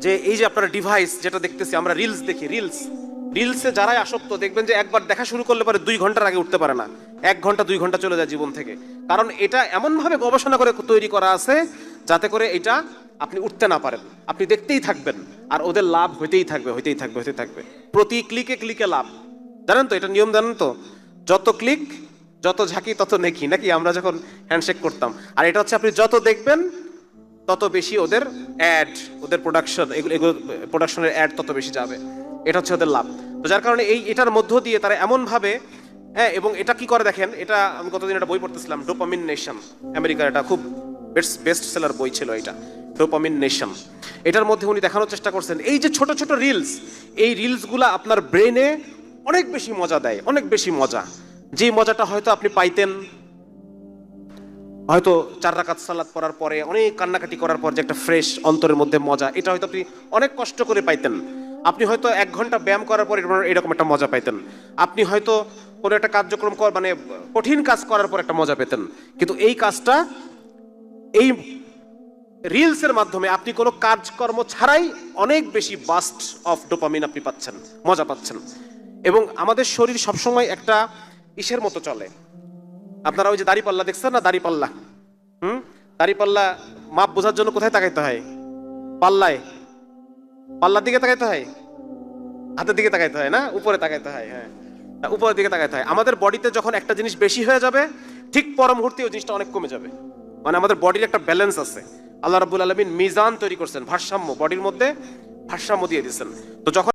যে এই যে আপনারা ডিভাইস যেটা দেখতেছি, আমরা রিলস দেখি, রিলসে যারাই আসক্ত দেখবেন যে একবার দেখা শুরু করলে পরে 2 ঘন্টার আগে উঠতে পারে না, 1 ঘন্টা 2 ঘন্টা চলে যায় জীবন থেকে। কারণ এটা এমনভাবে গবেষণা করে তৈরি করা আছে যাতে করে এটা আপনি উঠতে না পারেন, আপনি দেখতেই থাকবেন, আর ওদের লাভ হইতেই থাকবে, হইতেই থাকবে, হইতেই থাকবে। প্রতি ক্লিকে ক্লিকে লাভ, জানেন তো এটা নিয়ম, জানেন তো? যত ক্লিক যত ঝাঁকি তত নেকি, নাকি আমরা যখন হ্যান্ডশেক করতাম। আর এটা হচ্ছে আপনি যত দেখবেন তত বেশি ওদের অ্যাড, ওদের প্রোডাকশন, এগুলো প্রোডাকশনের অ্যাড তত বেশি যাবে। এটা হচ্ছে ওদের লাভ। তো যার কারণে এটার মধ্য দিয়ে তারা এমনভাবে, হ্যাঁ, এবং এটা কি করে দেখেন, এটা আমি গতদিন একটা বই পড়তেছিলাম, ডোপামিন নেশন, আমেরিকার এটা খুব বেস্ট সেলার বই ছিল এটা, ডোপামিন নেশন। এটার মধ্যে উনি দেখানোর চেষ্টা করছেন এই যে ছোট ছোট রিলস, এই রিলসগুলা আপনার ব্রেনে অনেক বেশি মজা দেয়, অনেক বেশি মজা। যে মজাটা হয়তো আপনি পাইতেন হয়তো 4 রাকাত সালাত পড়ার পরে, অনেক কান্নাকাটি করার পর যে একটা ফ্রেশ অন্তরের মধ্যে মজা, এটা হয়তো আপনি অনেক কষ্ট করে পাইতেন। আপনি হয়তো 1 ঘন্টা ব্যায়াম করার পর এরকম একটা মজা পাইতেন। আপনি হয়তো কোনো একটা কার্যক্রম মানে কঠিন কাজ করার পর একটা মজা পেতেন। কিন্তু এই কাজটা, এই রিলসের মাধ্যমে আপনি কোনো কাজকর্ম ছাড়াই অনেক বেশি বাস্ট অফ ডোপামিন আপনি পাচ্ছেন, মজা পাচ্ছেন। এবং আমাদের শরীর সবসময় একটা ইসের মতো চলে। আপনারা ওই যে দাড়িপাল্লা দেখছেন না, দাড়িপাল্লা, দাড়িপাল্লা মাপ বোঝার জন্য কোথায় তাকাইতে হয়? পাল্লায়, পাল্লার দিকে তাকাইতে হয়, হাতের দিকে তাকাইতে হয় না, উপরে তাকাইতে হয়। হ্যাঁ, উপরের দিকে তাকাইতে হয়। আমাদের বডিতে যখন একটা জিনিস বেশি হয়ে যাবে, ঠিক পর মুহূর্তে ওই জিনিসটা অনেক কমে যাবে। মানে আমাদের বডির একটা ব্যালেন্স আছে, আল্লাহ রাব্বুল আলামিন মিজান তৈরি করছেন, ভারসাম্য, বডির মধ্যে ভারসাম্য দিয়ে দিয়েছেন। তো যখন